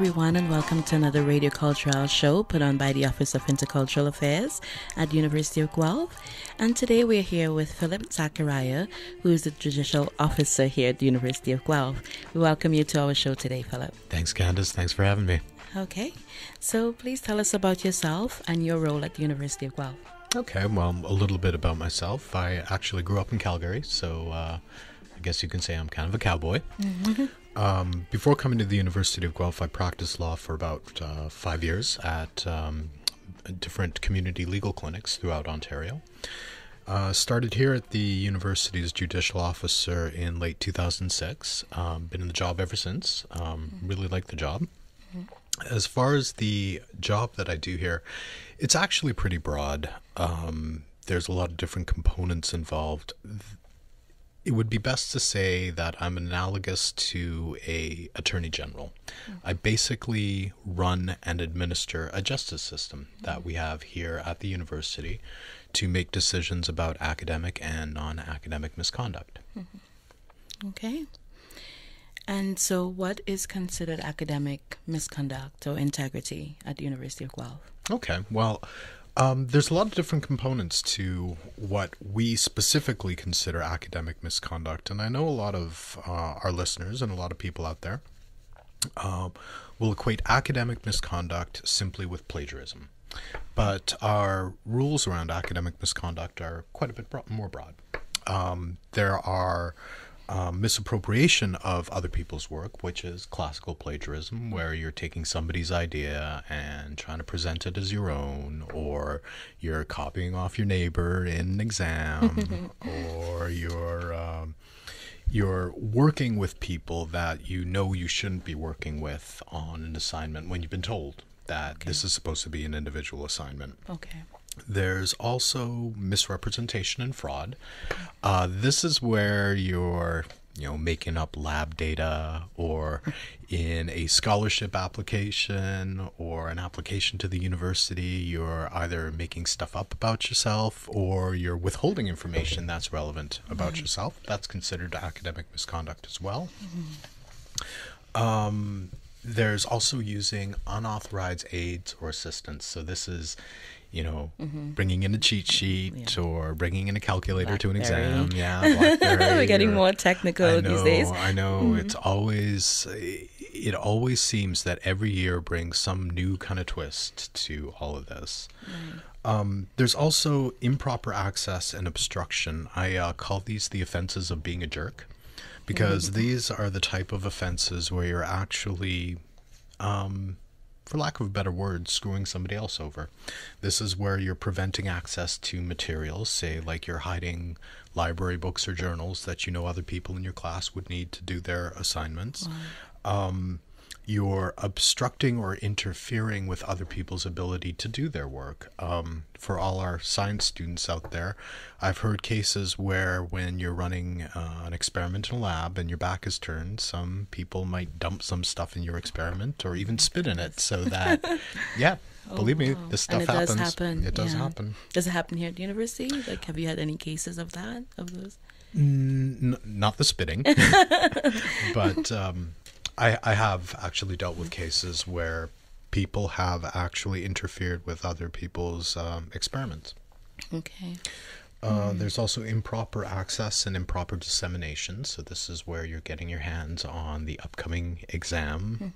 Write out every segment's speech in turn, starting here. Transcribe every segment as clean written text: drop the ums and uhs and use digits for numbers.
everyone, and welcome to another radio cultural show put on by the Office of Intercultural Affairs at the University of Guelph. And today we're here with Phillip Zachariah, who is the judicial officer here at the University of Guelph. We welcome you to our show today, Phillip. Thanks, Candace. Thanks for having me. Okay, so please tell us about yourself and your role at the University of Guelph. Okay, well, a little bit about myself. I actually grew up in Calgary, so I guess you can say I'm kind of a cowboy. Mm-hmm. Before coming to the University of Guelph, I practiced law for about 5 years at different community legal clinics throughout Ontario. Started here at the university's judicial officer in late 2006. Been in the job ever since. Really like the job. As far as the job that I do here, it's actually pretty broad. There's a lot of different components involved. It would be best to say that I'm analogous to a attorney general. I basically run and administer a justice system that we have here at the university to make decisions about academic and non-academic misconduct. Okay. And so what is considered academic misconduct or integrity at the University of Guelph? Okay, well, there's a lot of different components to what we specifically consider academic misconduct. And I know a lot of our listeners and a lot of people out there will equate academic misconduct simply with plagiarism. But our rules around academic misconduct are quite a bit more broad. There are misappropriation of other people's work, which is classical plagiarism, where you're taking somebody's idea and trying to present it as your own, or you're copying off your neighbor in an exam, or you're working with people that you know you shouldn't be working with on an assignment when you've been told that this is supposed to be an individual assignment. Okay. There's also misrepresentation and fraud. This is where you're, making up lab data, or in a scholarship application or an application to the university, you're either making stuff up about yourself or you're withholding information that's relevant about yourself. That's considered academic misconduct as well. There's also using unauthorized aids or assistance. So this is bringing in a cheat sheet or bringing in a calculator to an exam. Yeah, BlackBerry. We're getting more technical these days. I know. It always seems that every year brings some new kind of twist to all of this. There's also improper access and obstruction. I call these the offenses of being a jerk, because these are the type of offenses where you're actually for lack of a better word, screwing somebody else over. This is where you're preventing access to materials, say like you're hiding library books or journals that other people in your class would need to do their assignments. You're obstructing or interfering with other people's ability to do their work. For all our science students out there, I've heard cases where when you're running an experiment in a lab and your back is turned, some people might dump some stuff in your experiment or even spit in it, so that, believe me, this stuff happens. Does happen. It does happen. Does it happen here at the university? Like, have you had any cases of that, of those? Not the spitting, but I have actually dealt with cases where people have actually interfered with other people's experiments. Okay. There's also improper access and improper dissemination. So this is where you're getting your hands on the upcoming exam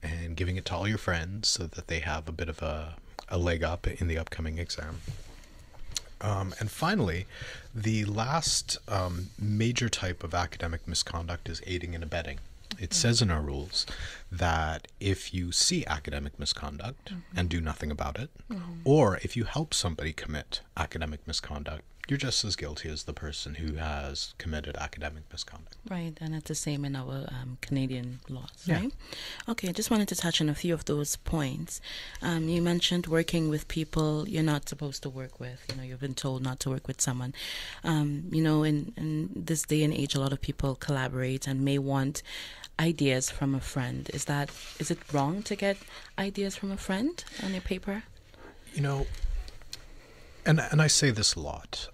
and giving it to all your friends so that they have a bit of a leg up in the upcoming exam. And finally, the last major type of academic misconduct is aiding and abetting. It says in our rules that if you see academic misconduct and do nothing about it, or if you help somebody commit academic misconduct, you're just as guilty as the person who has committed academic misconduct. Right, and it's the same in our Canadian laws, right? Okay, I just wanted to touch on a few of those points. You mentioned working with people you're not supposed to work with. You've been told not to work with someone. In this day and age, a lot of people collaborate and may want ideas from a friend. Is it wrong to get ideas from a friend on your paper? And I say this a lot.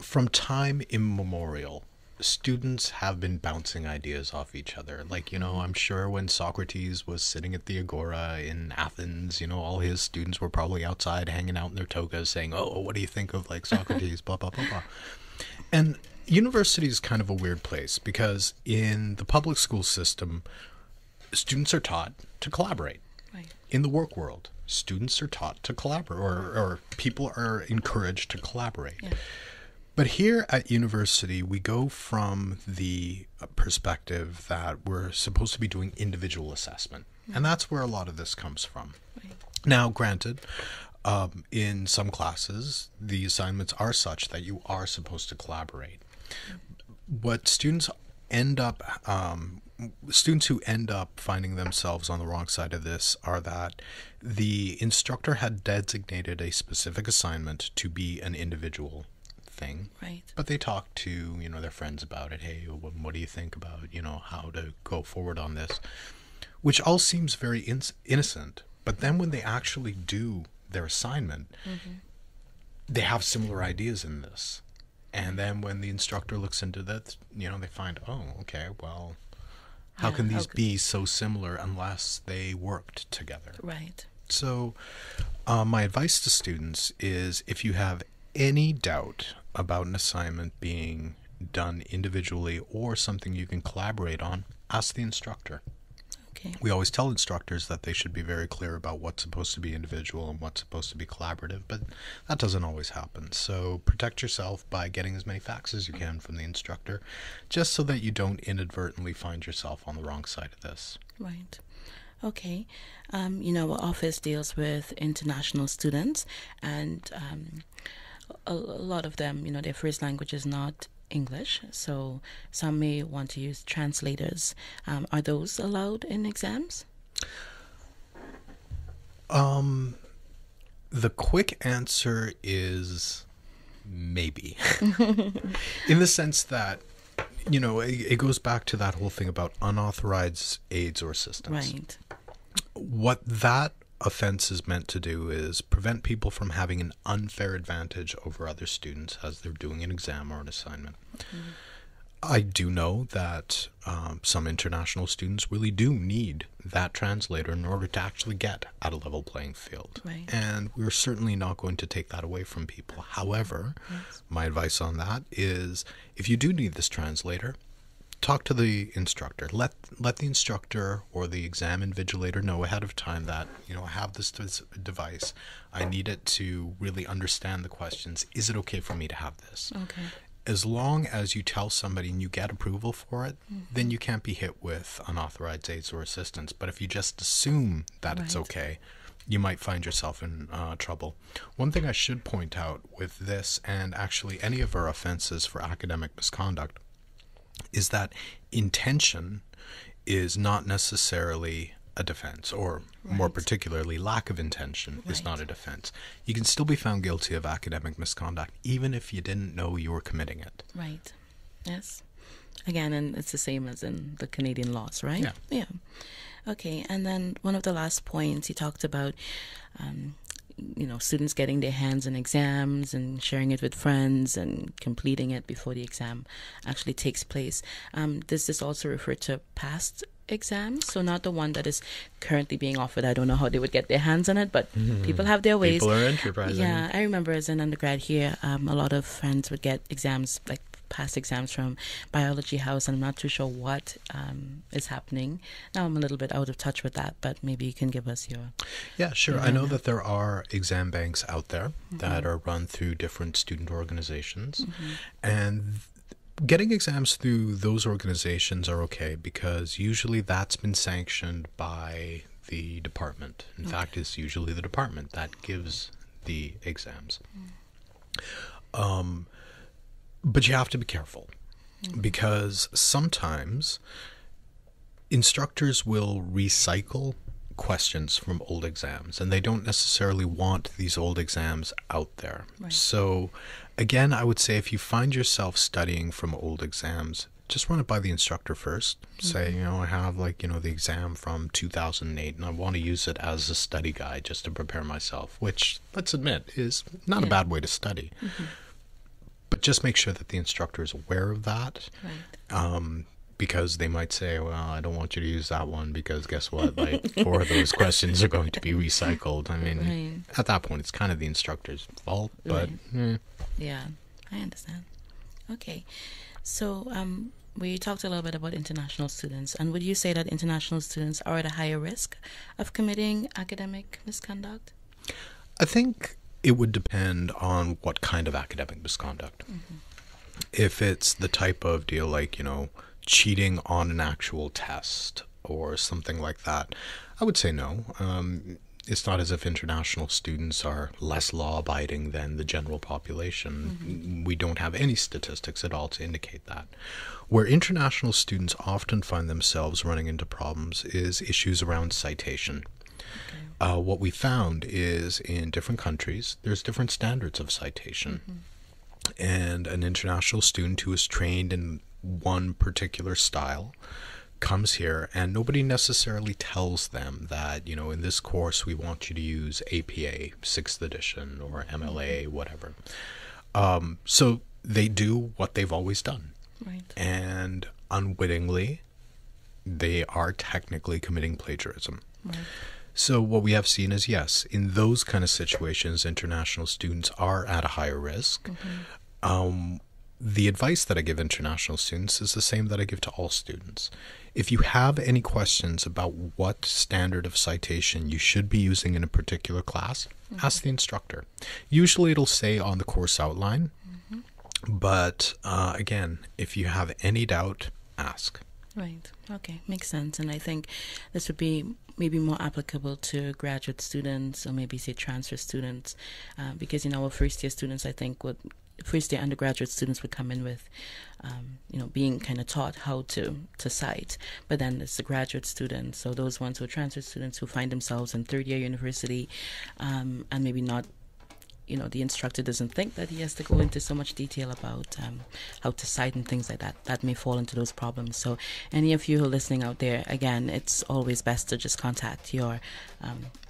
From time immemorial, students have been bouncing ideas off each other. Like, I'm sure when Socrates was sitting at the Agora in Athens, all his students were probably outside hanging out in their togas saying, oh, what do you think of like Socrates, blah, blah, blah, blah. And university is kind of a weird place because in the public school system, students are taught to collaborate. Right. In the work world, students are taught to collaborate, or people are encouraged to collaborate. Yeah. But here at university, we go from the perspective that we're supposed to be doing individual assessment. And that's where a lot of this comes from. Right. Now, granted, in some classes, the assignments are such that you are supposed to collaborate. What students who end up finding themselves on the wrong side of this are that the instructor had designated a specific assignment to be an individual thing. Right. But they talk to, their friends about it. Hey, what do you think about, how to go forward on this? Which all seems very innocent. But then when they actually do their assignment, they have similar ideas in this. And then when the instructor looks into that, they find, oh, okay, well, how can these be so similar unless they worked together? Right. So my advice to students is if you have any doubt about an assignment being done individually or something you can collaborate on, ask the instructor. Okay. We always tell instructors that they should be very clear about what's supposed to be individual and what's supposed to be collaborative, but that doesn't always happen. So protect yourself by getting as many facts as you can from the instructor, just so that you don't inadvertently find yourself on the wrong side of this. Right. Okay. Our office deals with international students, and a lot of them, their first language is not English, so some may want to use translators. Are those allowed in exams? The quick answer is maybe. In the sense that, it goes back to that whole thing about unauthorized aids or assistance. Right. What that offense is meant to do is prevent people from having an unfair advantage over other students as they're doing an exam or an assignment. I do know that some international students really do need that translator in order to actually get at a level playing field. Right. And we're certainly not going to take that away from people. However, my advice on that is if you do need this translator, talk to the instructor. Let the instructor or the exam invigilator know ahead of time that, I have this device. I need it to really understand the questions. Is it okay for me to have this? Okay. As long as you tell somebody and you get approval for it, then you can't be hit with unauthorized aids or assistance. But if you just assume that it's okay, you might find yourself in trouble. One thing I should point out with this, and actually any of our offenses for academic misconduct, is that intention is not necessarily a defense, or more particularly lack of intention is not a defense. You can still be found guilty of academic misconduct even if you didn't know you were committing it. Right. Yes. Again, and it's the same as in the Canadian laws, right? Yeah. Yeah. Okay, and then one of the last points he talked about, students getting their hands on exams and sharing it with friends and completing it before the exam actually takes place. Does this also refer to past exams? So not the one that is currently being offered. I don't know how they would get their hands on it, but people have their ways. People are enterprising. Yeah, I remember as an undergrad here, a lot of friends would get exams, like past exams from Biology House, and I'm not too sure what is happening. Now I'm a little bit out of touch with that, but maybe you can give us your... Yeah, sure. I know that there are exam banks out there that are run through different student organizations, and getting exams through those organizations are okay because usually that's been sanctioned by the department. In fact, it's usually the department that gives the exams. But you have to be careful because sometimes instructors will recycle questions from old exams and they don't necessarily want these old exams out there. So again, I would say if you find yourself studying from old exams, just run it by the instructor first. Say, I have the exam from 2008 and I want to use it as a study guide just to prepare myself, which, let's admit, is not a bad way to study. But just make sure that the instructor is aware of that. Right. Because they might say, well, I don't want you to use that one because guess what? Like 4 of those questions are going to be recycled. I mean, Right. at that point, it's kind of the instructor's fault, but Yeah, I understand. Okay. So, we talked a little bit about international students, and would you say that international students are at a higher risk of committing academic misconduct? I think it would depend on what kind of academic misconduct. If it's the type of deal like, cheating on an actual test or something like that, I would say no. It's not as if international students are less law-abiding than the general population. We don't have any statistics at all to indicate that. Where international students often find themselves running into problems is issues around citation. What we found is in different countries, there's different standards of citation. And an international student who is trained in one particular style comes here and nobody necessarily tells them that, in this course we want you to use APA 6th edition or MLA, whatever. So they do what they've always done. Right. And unwittingly, they are technically committing plagiarism. Right. So what we have seen is, yes, in those kind of situations, international students are at a higher risk. The advice that I give international students is the same that I give to all students. If you have any questions about what standard of citation you should be using in a particular class, ask the instructor. Usually it'll say on the course outline, but again, if you have any doubt, ask. Right. Okay. Makes sense. And I think this would be maybe more applicable to graduate students or maybe say transfer students, because our first year students, I think, first year undergraduate students would come in with, being kind of taught how to cite. But then it's the graduate students, so those ones who are transfer students who find themselves in third year university, and maybe not, the instructor doesn't think that he has to go into so much detail about how to cite and things like that. That may fall into those problems. So any of you who are listening out there, again, it's always best to just contact your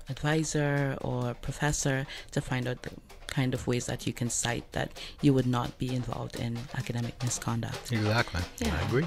advisor or professor to find out the kind of ways that you can cite that you would not be involved in academic misconduct. Exactly. Yeah. I agree.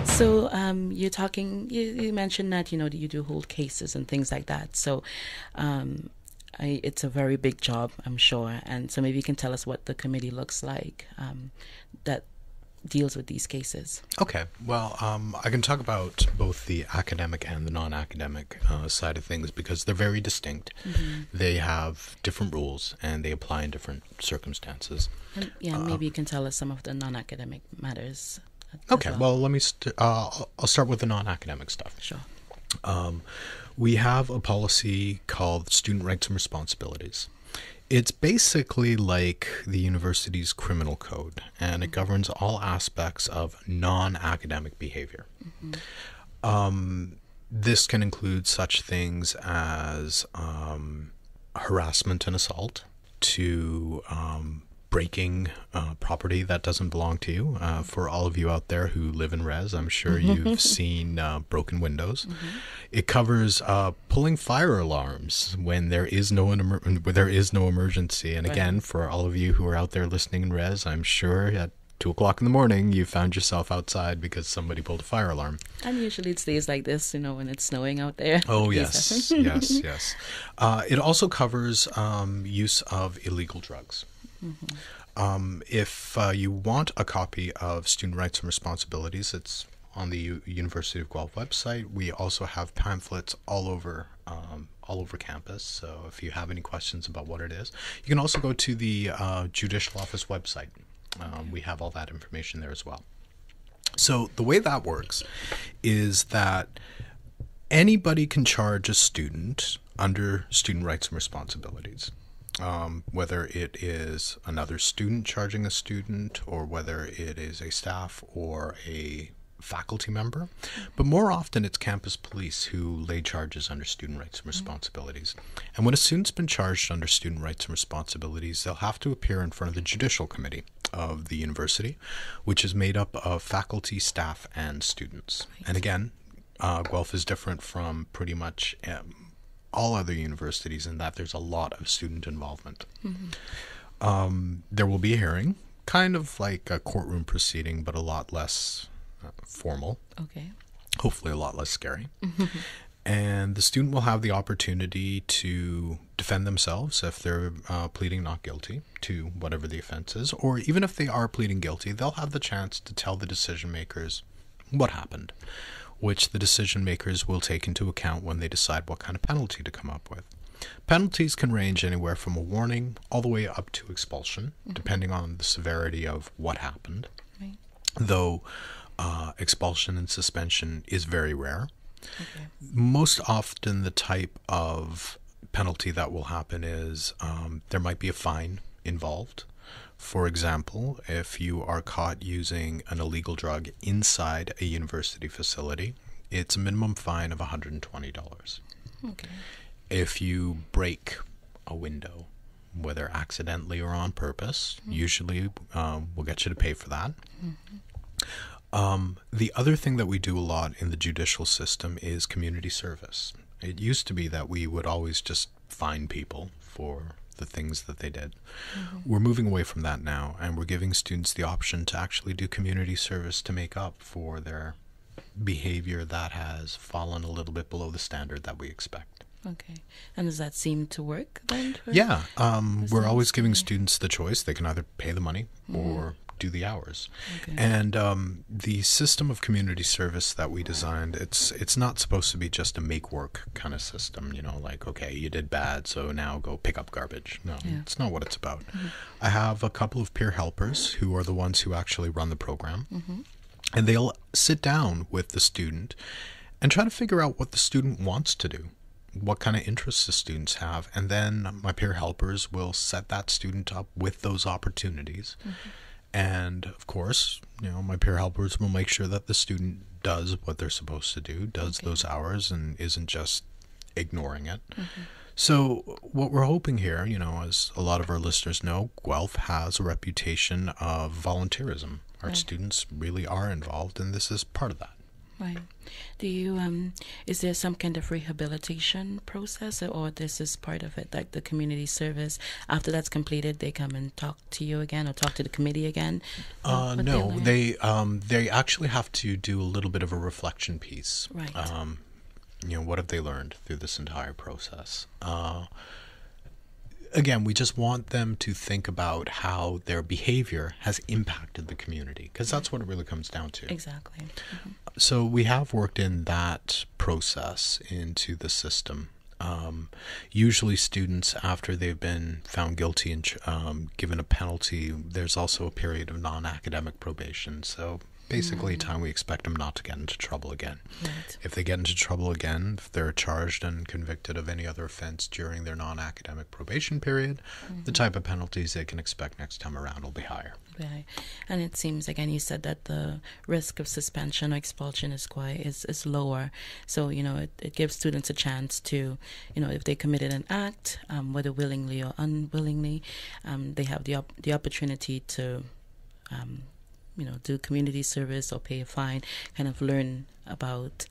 So you mentioned that, you do hold cases and things like that. So it's a very big job, I'm sure. And so maybe you can tell us what the committee looks like that deals with these cases. Okay. Well, I can talk about both the academic and the non-academic side of things because they're very distinct. They have different rules and they apply in different circumstances. And, maybe you can tell us some of the non-academic matters. Okay. Well, let me. I'll start with the non-academic stuff. Sure. We have a policy called Student Rights and Responsibilities. It's basically like the university's criminal code, and it governs all aspects of non-academic behavior. This can include such things as harassment and assault, to breaking property that doesn't belong to you. For all of you out there who live in res, I'm sure you've seen broken windows. It covers pulling fire alarms when there is no emergency. And again, for all of you who are out there listening in res, I'm sure at 2 o'clock in the morning you found yourself outside because somebody pulled a fire alarm. And usually it stays like this, when it's snowing out there. Oh, yes, yes. It also covers use of illegal drugs. If you want a copy of Student Rights and Responsibilities, it's on the University of Guelph website. We also have pamphlets all over campus. So if you have any questions about what it is, you can also go to the judicial office website. We have all that information there as well. So the way that works is that anybody can charge a student under Student Rights and Responsibilities. Whether it is another student charging a student, or whether it is a staff or a faculty member. But more often it's campus police who lay charges under Student Rights and Responsibilities. And when a student's been charged under Student Rights and Responsibilities, they'll have to appear in front of the Judicial Committee of the university, which is made up of faculty, staff, and students. And again, Guelph is different from pretty much all other universities in that there's a lot of student involvement. There will be a hearing, kind of like a courtroom proceeding, but a lot less formal. Okay. Hopefully a lot less scary. And the student will have the opportunity to defend themselves if they're pleading not guilty to whatever the offense is, or even if they are pleading guilty, they'll have the chance to tell the decision makers what happened, which the decision makers will take into account when they decide what kind of penalty to come up with. Penalties can range anywhere from a warning all the way up to expulsion, depending on the severity of what happened. Right. Though expulsion and suspension is very rare. Okay. Most often the type of penalty that will happen is there might be a fine involved. For example, if you are caught using an illegal drug inside a university facility, it's a minimum fine of $120. Okay. If you break a window, whether accidentally or on purpose, usually we'll get you to pay for that. The other thing that we do a lot in the judicial system is community service. It used to be that we would always just fine people for the things that they did. We're moving away from that now, and we're giving students the option to actually do community service to make up for their behavior that has fallen a little bit below the standard that we expect. Okay. And does that seem to work then? Yeah. We're always giving students the choice. They can either pay the money or do the hours. Okay. And the system of community service that we designed, it's not supposed to be just a make work kind of system, like, okay, you did bad, so now go pick up garbage. No, it's not what it's about. I have a couple of peer helpers who are the ones who actually run the program, and they'll sit down with the student and try to figure out what the student wants to do, what kind of interests the students have, and then my peer helpers will set that student up with those opportunities. And of course, my peer helpers will make sure that the student does what they're supposed to do, does those hours, and isn't just ignoring it. So what we're hoping here, as a lot of our listeners know, Guelph has a reputation of volunteerism. Our students really are involved, and this is part of that. Right. Do you, is there some kind of rehabilitation process, or this is part of it, like the community service? After that's completed, they come and talk to you again, or talk to the committee again? No, they actually have to do a little bit of a reflection piece. Right. What have they learned through this entire process? Again, we just want them to think about how their behavior has impacted the community, because that's what it really comes down to. Exactly. So we have worked in that process into the system. Usually students, after they've been found guilty and given a penalty, there's also a period of non-academic probation. So Basically, time we expect them not to get into trouble again. Right. If they get into trouble again, if they're charged and convicted of any other offense during their non-academic probation period, the type of penalties they can expect next time around will be higher. Right. And it seems, again, you said that the risk of suspension or expulsion is lower. So, it gives students a chance to, if they committed an act, whether willingly or unwillingly, they have the opportunity to, do community service or pay a fine, kind of learn about,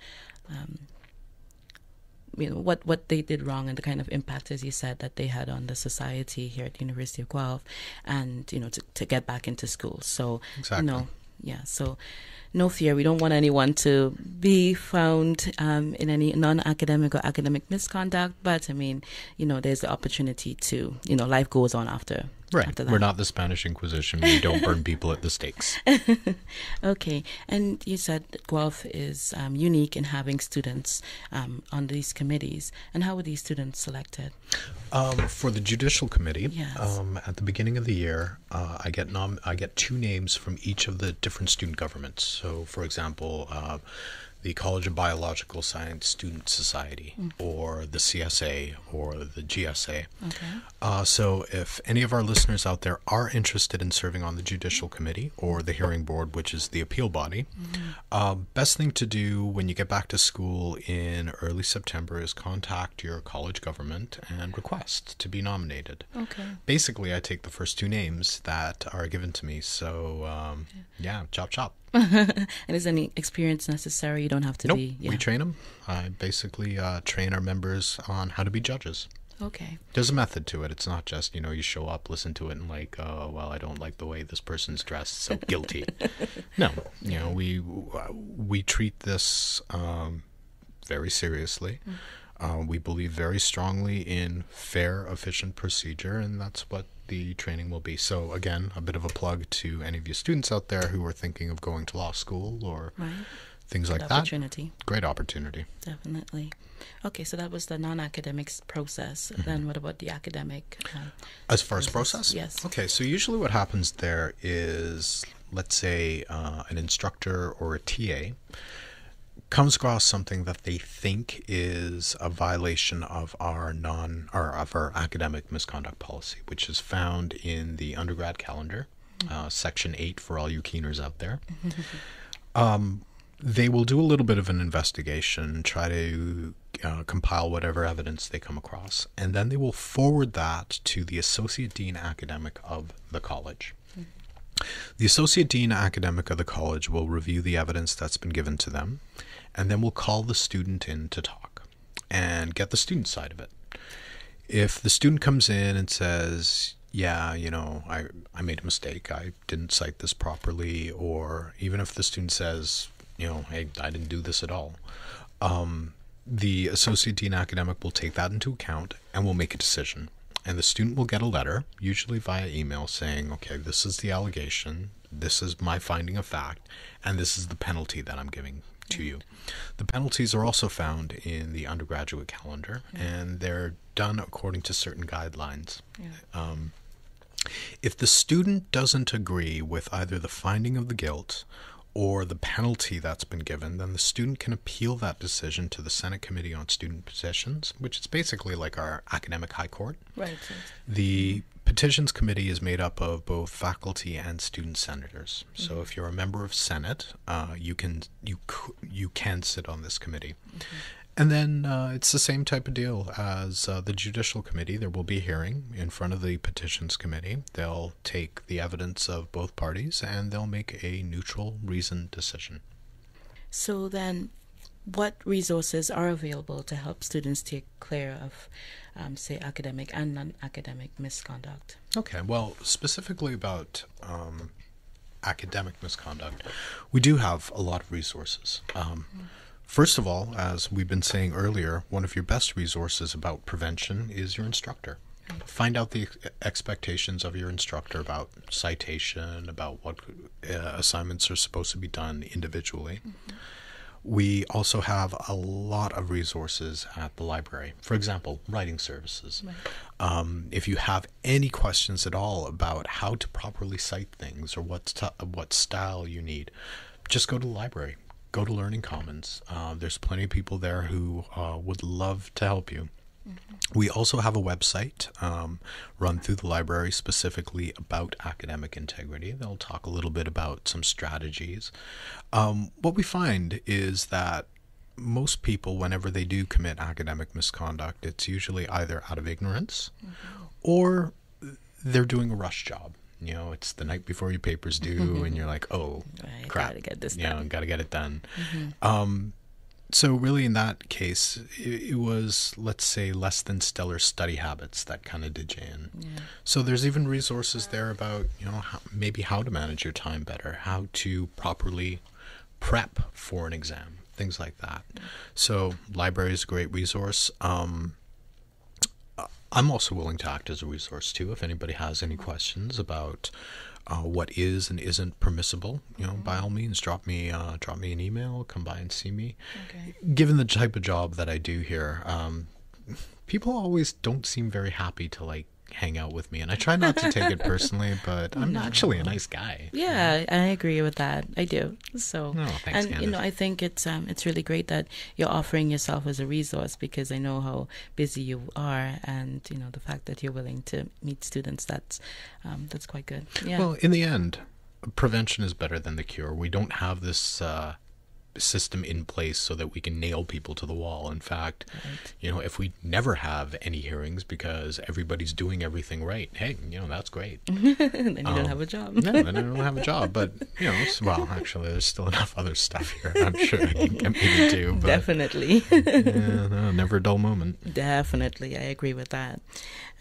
what they did wrong and the kind of impact, as you said, that they had on the society here at the University of Guelph, and to get back into school. So exactly. So no fear. We don't want anyone to be found in any non-academic or academic misconduct, but there's the opportunity to, life goes on after. Right. After that. We're not the Spanish Inquisition. We don't burn people at the stakes. Okay. And you said that Guelph is unique in having students on these committees. And how were these students selected? For the judicial committee, yes. At the beginning of the year, I get 2 names from each of the different student governments. So, for example, the College of Biological Science Student Society, or the CSA, or the GSA. Okay. So if any of our listeners out there are interested in serving on the Judicial Committee or the Hearing Board, which is the appeal body, best thing to do when you get back to school in early September is contact your college government and request to be nominated. Okay. Basically, I take the first 2 names that are given to me. So, chop chop. And is any experience necessary? You don't have to Nope. be. Yeah. We train them. I basically train our members on how to be judges. Okay. There's a method to it. It's not just, you show up, listen to it, and I don't like the way this person's dressed, so guilty. No, we treat this very seriously. We believe very strongly in fair, efficient procedure, and that's what the training will be. So again, a bit of a plug to any of you students out there who are thinking of going to law school or things like that. Opportunity. Great opportunity. Definitely. Okay, so that was the non-academic process. Then what about the academic? As far as process? Yes. Okay, so usually what happens there is, let's say an instructor or a TA comes across something that they think is a violation of our academic misconduct policy, which is found in the undergrad calendar, section 8 for all you keeners out there. They will do a little bit of an investigation, try to compile whatever evidence they come across, and then they will forward that to the Associate Dean Academic of the college. The Associate Dean Academic of the college will review the evidence that's been given to them, and then we'll call the student in to talk and get the student side of it. If the student comes in and says, I made a mistake, I didn't cite this properly, or even if the student says, hey, I didn't do this at all, the Associate Dean Academic will take that into account and will make a decision. And the student will get a letter, usually via email, saying, okay, this is the allegation, this is my finding of fact, and this is the penalty that I'm giving to you. The penalties are also found in the undergraduate calendar, and they're done according to certain guidelines. If the student doesn't agree with either the finding of the guilt or the penalty that's been given, then the student can appeal that decision to the Senate Committee on Student Petitions, which is basically like our academic high court. Right. The Petitions Committee is made up of both faculty and student senators. So if you're a member of Senate, you can sit on this committee. And then it's the same type of deal as the Judicial Committee. There will be a hearing in front of the Petitions Committee. They'll take the evidence of both parties and they'll make a neutral, reasoned decision. So then, what resources are available to help students steer clear of, say, academic and non-academic misconduct? Okay, well, specifically about academic misconduct, we do have a lot of resources. First of all, as we've been saying earlier, one of your best resources about prevention is your instructor. Find out the expectations of your instructor about citation, about what assignments are supposed to be done individually. We also have a lot of resources at the library. For example, writing services. If you have any questions at all about how to properly cite things or what style you need, just go to the library. Go to Learning Commons. There's plenty of people there who would love to help you. We also have a website run through the library specifically about academic integrity. They'll talk a little bit about some strategies. What we find is that most people, whenever they do commit academic misconduct, it's usually either out of ignorance or they're doing a rush job. It's the night before your paper's due and you're like, oh, crap, gotta get this done. Gotta get it done. So really in that case, it was, let's say, less than stellar study habits that kind of did you in. So there's even resources there about, maybe how to manage your time better, how to properly prep for an exam, things like that. So library is a great resource. I'm also willing to act as a resource too. If anybody has any questions about what is and isn't permissible, by all means, drop me an email, come by and see me. Okay. Given the type of job that I do here, people always don't seem very happy to hang out with me, and I try not to take it personally, but I'm actually a nice guy. Yeah, I agree with that. I do. So, thanks, and Candace. I think it's really great that you're offering yourself as a resource, because I know how busy you are, and the fact that you're willing to meet students, that's quite good. Yeah. Well, in the end, prevention is better than the cure. We don't have this system in place so that we can nail people to the wall. In fact, if we never have any hearings because everybody's doing everything right, hey, that's great. Then you don't have a job. No, then I don't have a job. But well, actually, there's still enough other stuff here. I'm sure I can get me to. But, definitely. Never a dull moment. Definitely, I agree with that.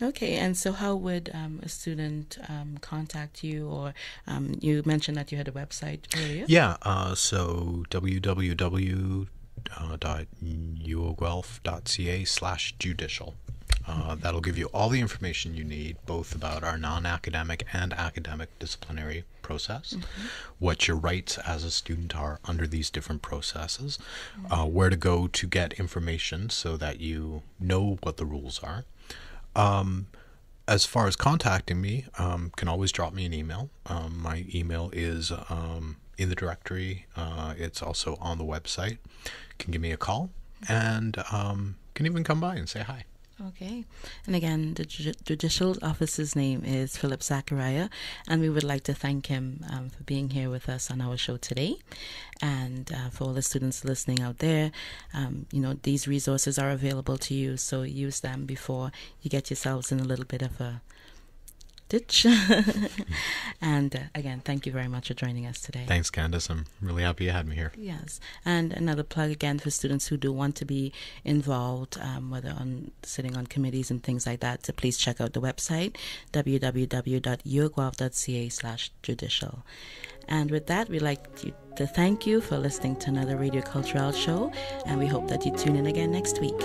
Okay, and so how would a student contact you? Or you mentioned that you had a website earlier. Yeah, so www.uoguelph.ca/judicial. That'll give you all the information you need, both about our non-academic and academic disciplinary process, what your rights as a student are under these different processes, where to go to get information so that you know what the rules are. As far as contacting me, can always drop me an email. My email is in the directory. It's also on the website. Can give me a call, and can even come by and say hi. Okay. And again, the judicial officer's name is Phillip Zachariah, and we would like to thank him for being here with us on our show today. And for all the students listening out there, these resources are available to you, so use them before you get yourselves in a little bit of a ditch. And again, thank you very much for joining us today. Thanks, Candace. I'm really happy you had me here. Yes. And another plug again for students who do want to be involved, whether on sitting on committees and things like that, so please check out the website, www.uoguelph.ca/judicial. And with that, we'd like to thank you for listening to another Radio Cultural show, and we hope that you tune in again next week.